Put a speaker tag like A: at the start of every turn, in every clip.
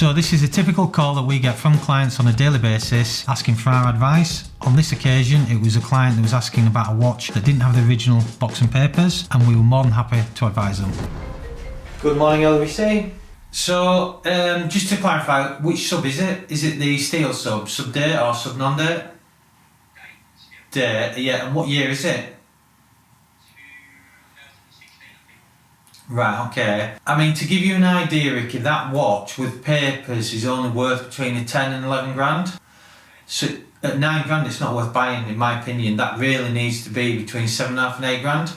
A: So this is a typical call that we get from clients on a daily basis asking for our advice. On this occasion, it was a client that was asking about a watch that didn't have the original box and papers, and we were more than happy to advise them. Good morning, LVC. So, just to clarify, which sub is it? Is it the steel sub, sub-date or sub-non-date? Date, yeah, and what year is it? Right, okay. I mean, to give you an idea, Ricky, that watch with papers is only worth between a 10 and 11 grand. So at 9 grand, it's not worth buying, in my opinion. That really needs to be between 7.5 and 8 grand.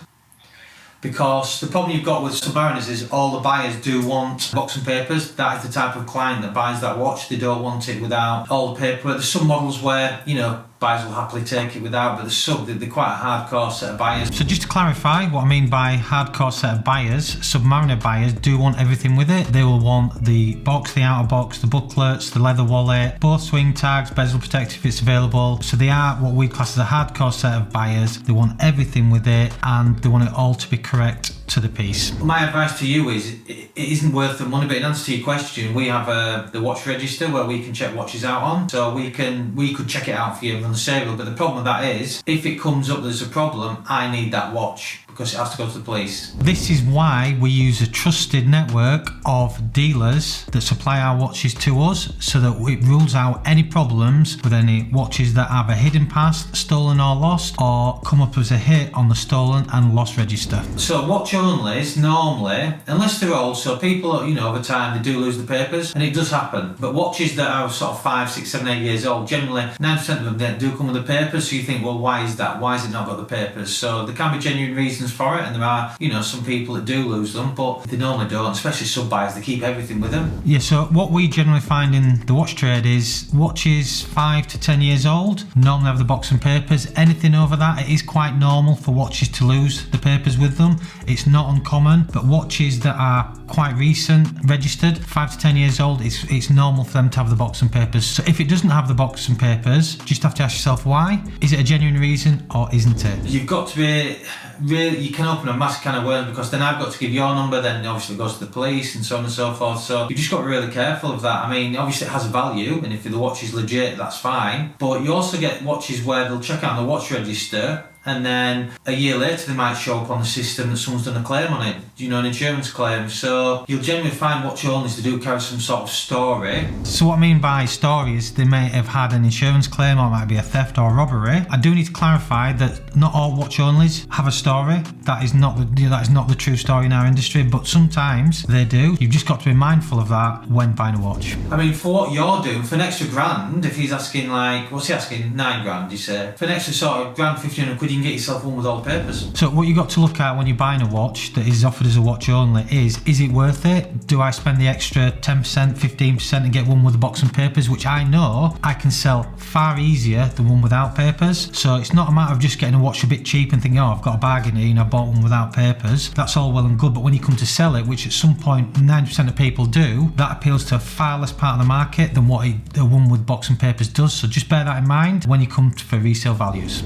A: Because the problem you've got with Submariners is all the buyers do want box and papers. That is the type of client that buys that watch. They don't want it without all the paperwork. There's some models where, you know, buyers will happily take it without, but they're quite a hardcore set of buyers. So just to clarify what I mean by hardcore set of buyers, Submariner buyers do want everything with it. They will want the box, the outer box, the booklets, the leather wallet, both swing tags, bezel protector if it's available. So they are what we class as a hardcore set of buyers. They want everything with it and they want it all to be correct to the piece. My advice to you is it isn't worth the money, but in answer to your question, we have the watch register where we can check watches out on. So we could check it out for you on the sale, but the problem with that is if it comes up there's a problem, I need that watch because it has to go to the police. This is why we use a trusted network of dealers that supply our watches to us so that it rules out any problems with any watches that have a hidden past, stolen or lost, or come up as a hit on the stolen and lost register. So watch onlys normally, unless they're old, so people, you know, over time they do lose the papers, and it does happen, but watches that are sort of 5, 6, 7, 8 years old, generally 9% of them they do come with the papers, so you think, well, why is that? Why has it not got the papers? So there can be genuine reasons for it, and there are, you know, some people that do lose them, but they normally don't, especially sub-buyers, they keep everything with them. Yeah, so what we generally find in the watch trade is watches 5 to 10 years old normally have the box and papers. Anything over that, it is quite normal for watches to lose the papers with them. It's not uncommon, but watches that are quite recent, registered, 5 to 10 years old, it's normal for them to have the box and papers. So if it doesn't have the box and papers, just have to ask yourself why. Is it a genuine reason or isn't it? You've got to be really, you can open a massive can of worms because then I've got to give your number, then obviously it goes to the police and so on and so forth. So you've just got to be really careful of that. I mean, obviously it has a value, and if the watch is legit, that's fine. But you also get watches where they'll check out on the watch register, and then a year later they might show up on the system that someone's done a claim on it, you know, an insurance claim. So you'll generally find watch owners to do carry some sort of story. So what I mean by story is they may have had an insurance claim, or it might be a theft or a robbery. I do need to clarify that not all watch onlys have a story. That is not the true story in our industry, but sometimes they do. You've just got to be mindful of that when buying a watch. I mean, for what you're doing, for an extra grand, if he's asking like, what's he asking, 9 grand, you say? For an extra sort of grand, 1,500 quid, you can get yourself one with all the papers. So what you got to look at when you're buying a watch that is offered as a watch only is it worth it? Do I spend the extra 10%, 15% and get one with the box and papers, which I know I can sell far easier than one without papers? So it's not a matter of just getting a watch a bit cheap and thinking, oh, I've got a bargain here and I bought one without papers. That's all well and good, but when you come to sell it, which at some point 90% of people do, that appeals to a far less part of the market than what the one with box and papers does. So just bear that in mind when you come for resale values.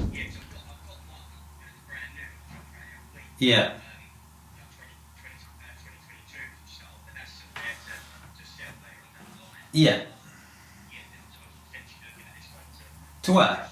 A: Yeah. Yeah. To where?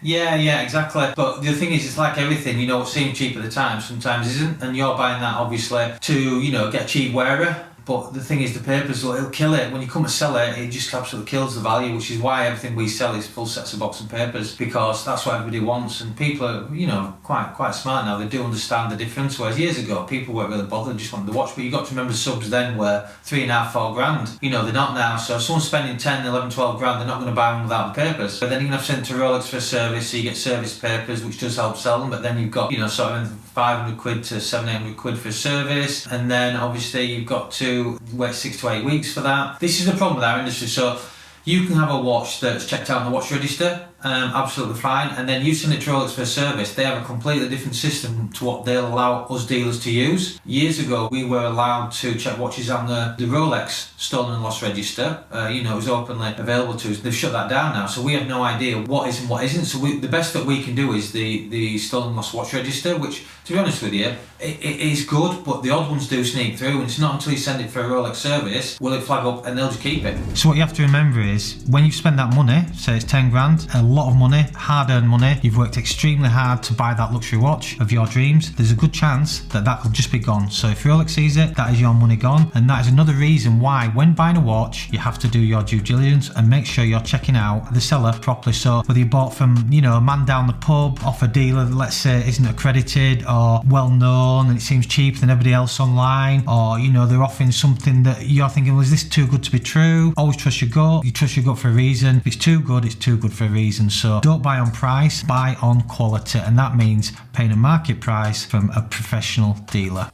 A: Yeah, exactly. But the thing is, it's like everything, you know, what seemed cheap at the time sometimes isn't, and you're buying that obviously to, you know, get a cheap wearer. But the thing is, the papers, it'll kill it. When you come to sell it, it just absolutely kills the value, which is why everything we sell is full sets of box and papers, because that's what everybody wants. And people are, you know, quite smart now. They do understand the difference. Whereas years ago, people weren't really bothered, just wanted the watch. But you've got to remember, subs then were 3.5, 4 grand. You know, they're not now. So if someone's spending 10, 11, 12 grand, they're not going to buy one without the papers. But then you're going to have to send to Rolex for service, so you get service papers, which does help sell them. But then you've got, you know, sort of 500 quid to 700-800 quid for service, and then obviously you've got to wait 6 to 8 weeks for that. This is the problem with our industry. So you can have a watch that's checked out on the watch register absolutely fine. And then you send it to Rolex for a service, they have a completely different system to what they'll allow us dealers to use. Years ago, we were allowed to check watches on the Rolex stolen and lost register. It was openly available to us. They've shut that down now, so we have no idea what is and what isn't. So the best that we can do is the stolen and lost watch register, which, to be honest with you, it is good, but the odd ones do sneak through, and it's not until you send it for a Rolex service will it flag up and they'll just keep it. So what you have to remember is, when you spend that money, say it's 10 grand, a lot of money, hard-earned money, you've worked extremely hard to buy that luxury watch of your dreams, there's a good chance that that will just be gone. So if Rolex sees it, that is your money gone, and that is another reason why when buying a watch, you have to do your due diligence and make sure you're checking out the seller properly. So whether you bought from, a man down the pub, off a dealer that, let's say, isn't accredited or well known and it seems cheaper than everybody else online, or they're offering something that you're thinking, well, is this too good to be true? Always trust your gut. You trust your gut for a reason. If it's too good, it's too good for a reason. So don't buy on price, buy on quality, and that means paying a market price from a professional dealer.